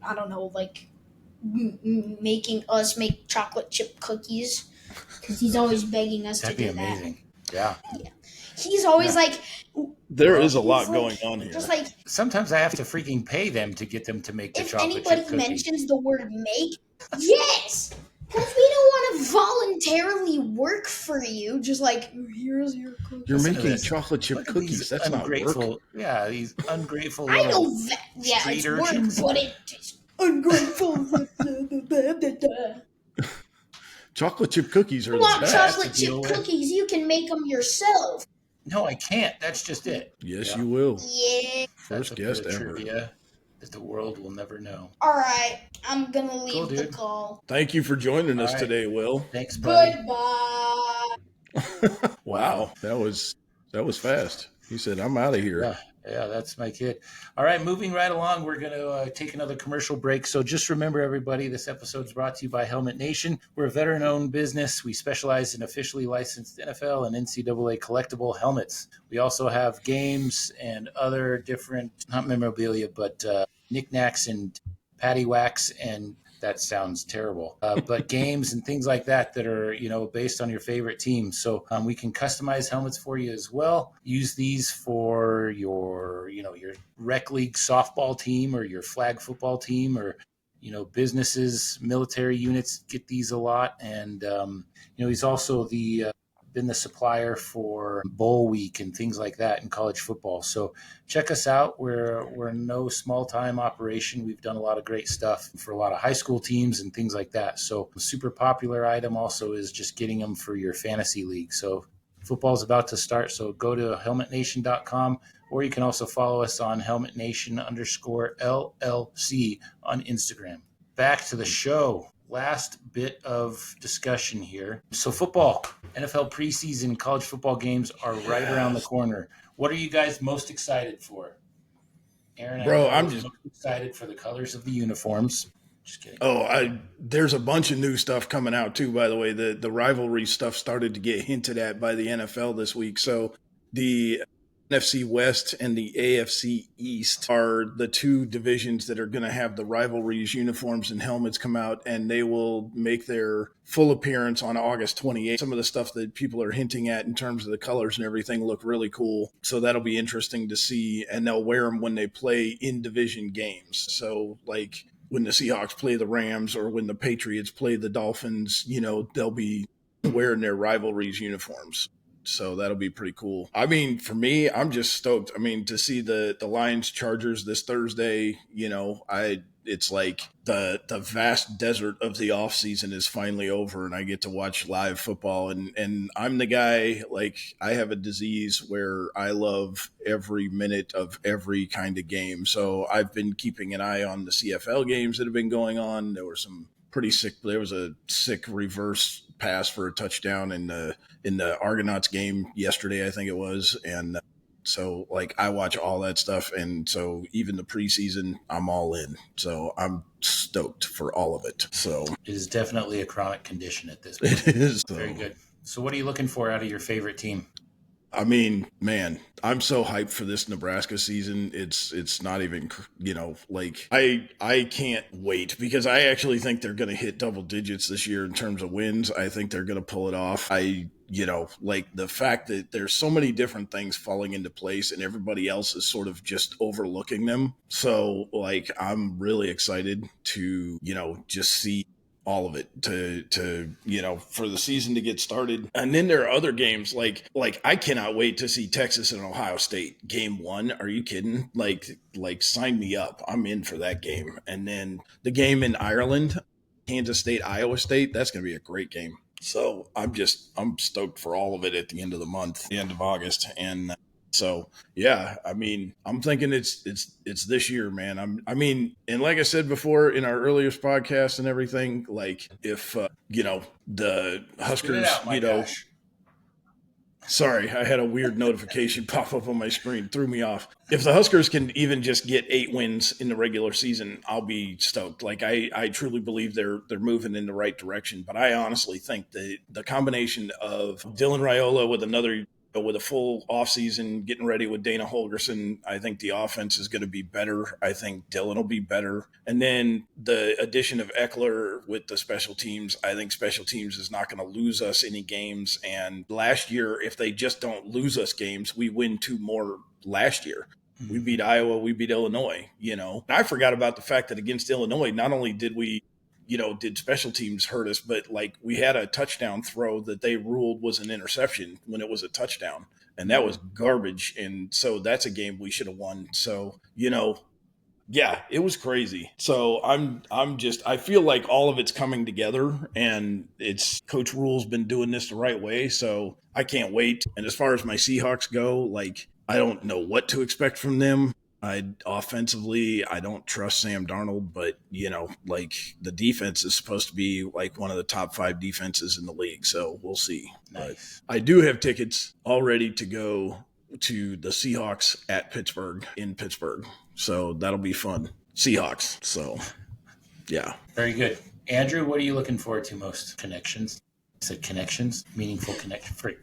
I don't know like making us make chocolate chip cookies because he's always begging us That'd to be do that. amazing. Yeah. He's always Yeah. like, There Well, is a lot he's like- going on here. just like Sometimes I have to freaking pay them to get them to make the if chocolate anybody chip cookie. mentions the word make, yes, because we don't want to voluntarily work for you. Just like here's your cookie. You're Listen to making this. chocolate chip Look at cookies. these That's not work. ungrateful. Yeah, these ungrateful. I little- know that. Yeah, street it's urchins? work, but it's ungrateful. Chocolate chip cookies are You the want best. chocolate to deal chip with. cookies? You can make them yourself. No, I can't. That's just it. Yes, Yeah. you will. Yeah. First That's a guest bit of ever. trivia that the world will never know. All right, I'm gonna leave Cool, the dude. call. Thank you for joining us All right. today, Will. Thanks, buddy. Goodbye. Wow, that was fast. He said, "I'm out of here." Yeah, that's my kid. All right, moving right along, we're going to take another commercial break. So just remember, everybody, this episode is brought to you by Helmet Nation. We're a veteran-owned business. We specialize in officially licensed NFL and NCAA collectible helmets. We also have games and other different, not memorabilia, but knickknacks and paddywhacks and that sounds terrible. But games and things like that are, based on your favorite team. So we can customize helmets for you as well. Use these for your rec league softball team or your flag football team or, businesses, military units get these a lot. And, he's also been the supplier for bowl week and things like that in college football. So check us out. We're no small time operation. We've done a lot of great stuff for a lot of high school teams and things like that. So a super popular item also is just getting them for your fantasy league. So football's about to start. So go to helmetnation.com, or you can also follow us on helmetnation_LLC on Instagram. Back to the show. Last bit of discussion here. So football, NFL preseason, college football games are right around the corner. What are you guys most excited for? Aaron, Bro, I'm just most excited for the colors of the uniforms. Just kidding. There's a bunch of new stuff coming out too, by the way. The rivalry stuff started to get hinted at by the NFL this week. So the NFC West and the AFC East are the two divisions that are going to have the rivalries, uniforms, and helmets come out, and they will make their full appearance on August 28th. Some of the stuff that people are hinting at in terms of the colors and everything look really cool. So that'll be interesting to see, and they'll wear them when they play in division games. So like when the Seahawks play the Rams or when the Patriots play the Dolphins, they'll be wearing their rivalries uniforms. So that'll be pretty cool. I mean, for me, I'm just stoked. I mean, to see the Lions Chargers this Thursday, it's like the vast desert of the off season is finally over, and I get to watch live football. And I'm the guy, like, I have a disease where I love every minute of every kind of game. So I've been keeping an eye on the CFL games that have been going on. There was a sick reverse pass for a touchdown in the Argonauts game yesterday, I think it was. And so, like, I watch all that stuff. And so even the preseason, I'm all in. So I'm stoked for all of it. So it is definitely a chronic condition at this point. it is. Very good. So what are you looking for out of your favorite team? I mean, man, I'm so hyped for this Nebraska season. It's not even, like, I can't wait, because I actually think they're going to hit double digits this year in terms of wins. I think they're going to pull it off. Like, the fact that there's so many different things falling into place and everybody else is sort of just overlooking them. So, like, I'm really excited to, just see all of it to for the season to get started. And then there are other games like I cannot wait to see Texas and Ohio State game 1. Are you kidding? Like sign me up. I'm in for that game. And then the game in Ireland, Kansas State, Iowa State, that's going to be a great game. So I'm stoked for all of it at the end of the month, the end of August. And so, yeah, I mean, I'm thinking it's this year, man. And like I said before in our earliest podcast and everything, like, if, the Huskers, gosh. Sorry, I had a weird notification pop up on my screen, threw me off. If the Huskers can even just get 8 wins in the regular season, I'll be stoked. Like, I truly believe they're moving in the right direction. But I honestly think the combination of Dylan Raiola with a full offseason, getting ready with Dana Holgerson, I think the offense is going to be better. I think Dylan will be better. And then the addition of Eckler with the special teams, I think special teams is not going to lose us any games. And last year, if they just don't lose us games, we win 2 more last year. We beat Iowa, we beat Illinois, And I forgot about the fact that against Illinois, not only did we did special teams hurt us, but, like, we had a touchdown throw that they ruled was an interception when it was a touchdown, and that was garbage. And so that's a game we should have won. So, yeah, it was crazy. So I feel like all of it's coming together, and it's Coach Rule's been doing this the right way. So I can't wait. And as far as my Seahawks go, like, I don't know what to expect from them. Offensively, I don't trust Sam Darnold, but, like, the defense is supposed to be like one of the top 5 defenses in the league. So we'll see. Nice. But I do have tickets all ready to go to the Seahawks at Pittsburgh, in Pittsburgh. So that'll be fun. Seahawks. So, yeah. Very good. Andrew, what are you looking forward to most? Connections? I said connections? Meaningful connection? Forget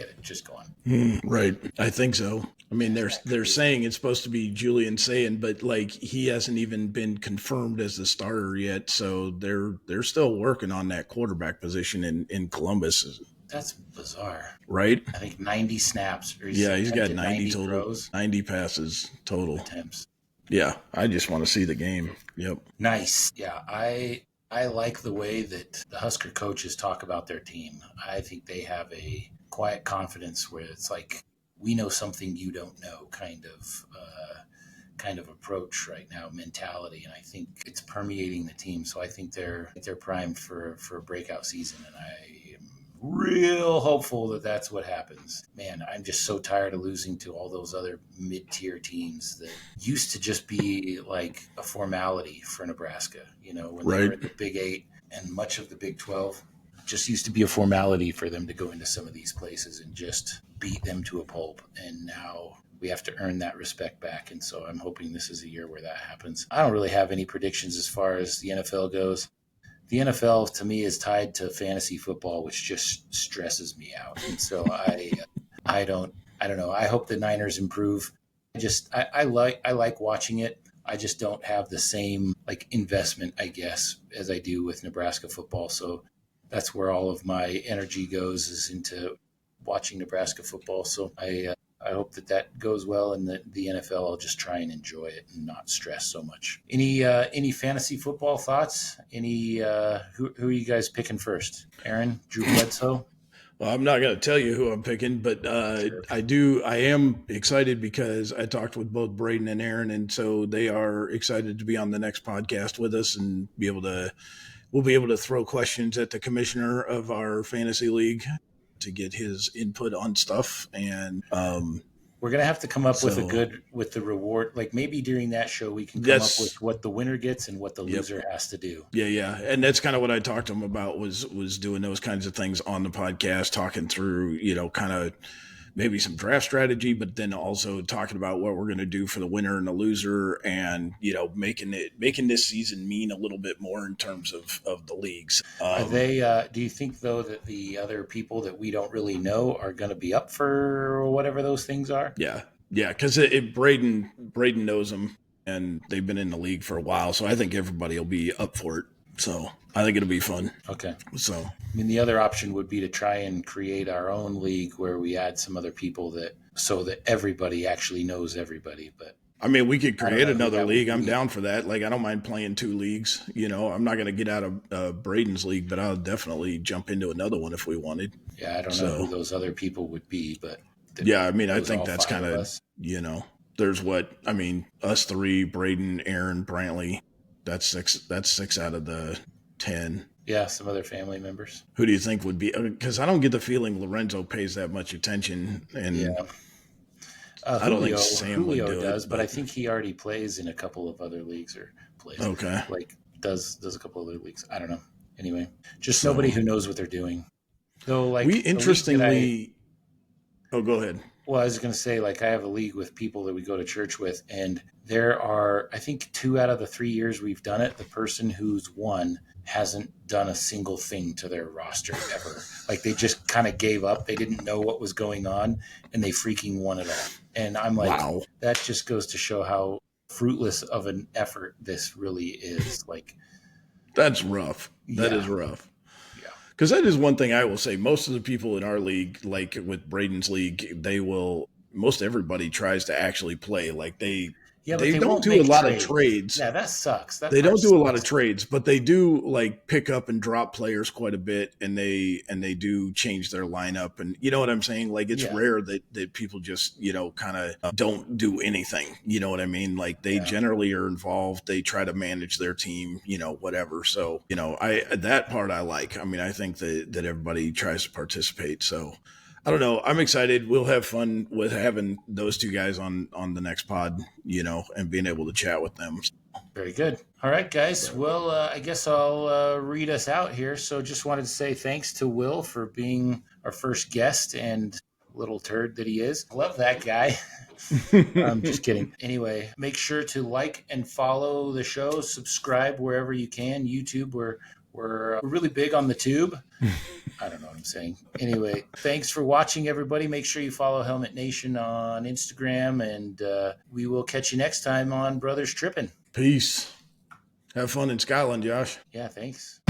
it. Just go on. Right. I think so. I mean, they're saying it's supposed to be Julian Sayin, but, like, he hasn't even been confirmed as the starter yet. So they're still working on that quarterback position in Columbus. That's bizarre. Right? I think 90 snaps. He's got 90 total. Throws. 90 passes total. Attempts. Yeah, I just want to see the game. Yep. Nice. Yeah, I like the way that the Husker coaches talk about their team. I think they have a quiet confidence where it's like, we know something you don't know kind of approach right now, mentality. And I think it's permeating the team. So I think they're primed for a breakout season. And I am real hopeful that that's what happens. Man, I'm just so tired of losing to all those other mid-tier teams that used to just be like a formality for Nebraska, when they were in the Big 8 and much of the Big 12. Just used to be a formality for them to go into some of these places and just beat them to a pulp. And now we have to earn that respect back. And so I'm hoping this is a year where that happens. I don't really have any predictions as far as the NFL goes. The NFL to me is tied to fantasy football, which just stresses me out. And so I don't know. I hope the Niners improve. I like watching it. I just don't have the same, like, investment, I guess, as I do with Nebraska football. So that's where all of my energy goes, is into watching Nebraska football. So I hope that goes well, and the NFL will just try and enjoy it and not stress so much. Any fantasy football thoughts? Any who are you guys picking first? Aaron, Drew Bledsoe. Well, I'm not going to tell you who I'm picking, but Sure. I am excited because I talked with both Braden and Aaron, and so they are excited to be on the next podcast with us and we'll be able to throw questions at the commissioner of our fantasy league to get his input on stuff. And we're gonna have to come up with the reward. Like maybe during that show we can come up with what the winner gets and what the loser has to do. Yeah, and that's kind of what I talked to him about was doing those kinds of things on the podcast, talking through kind of maybe some draft strategy, but then also talking about what we're going to do for the winner and the loser, and making this season mean a little bit more in terms of the leagues. Are they? Do you think though that the other people that we don't really know are going to be up for whatever those things are? Yeah, because Braden knows them, and they've been in the league for a while, so I think everybody will be up for it. So I think it'll be fun. Okay. So I mean, the other option would be to try and create our own league where we add some other people so that everybody actually knows everybody. But I mean, we could create another league. I'm down for that. Like, I don't mind playing 2 leagues. I'm not going to get out of Braden's league, but I'll definitely jump into another one if we wanted. Yeah, I don't know who those other people would be, but yeah, I mean, I think that's kind of there's us 3, Braden, Aaron, Brantley. That's 6 out of the 10. Yeah, some other family members. Who do you think would be? Because I don't get the feeling Lorenzo pays that much attention, and I don't think Sam Julio would do does, it, but I think he already plays in a couple of other leagues or plays. Okay, like does a couple of other leagues. I don't know. Anyway, just nobody who knows what they're doing. Though, like we interestingly. Oh, go ahead. Well, I was going to say, like, I have a league with people that we go to church with, and there are, I think, 2 out of the 3 years we've done it, the person who's won hasn't done a single thing to their roster ever. Like, they just kind of gave up. They didn't know what was going on, and they freaking won it all. And I'm like, wow. That just goes to show how fruitless of an effort this really is. Like, that's rough. That is rough. Because that is one thing I will say. Most of the people in our league, like with Braden's league, most everybody tries to actually play. Like they don't do a lot of trades. Yeah, that sucks. They don't do a lot of trades, but they do like pick up and drop players quite a bit, and they do change their lineup. And you know what I'm saying? Like it's rare that people just kind of don't do anything. You know what I mean? Like they generally are involved. They try to manage their team. Whatever. So that part I like. I mean, I think that everybody tries to participate. So. I don't know. I'm excited. We'll have fun with having those 2 guys on the next pod, and being able to chat with them. Very good. All right, guys. Well, I guess I'll read us out here. So just wanted to say thanks to Will for being our first guest and little turd that he is. Love that guy. I'm just kidding. Anyway, make sure to like and follow the show. Subscribe wherever you can. YouTube, we're really big on the tube. I don't know what I'm saying. Anyway, thanks for watching, everybody. Make sure you follow Helmet Nation on Instagram, and we will catch you next time on Brothers Trippin'. Peace. Have fun in Scotland, Josh. Yeah, thanks.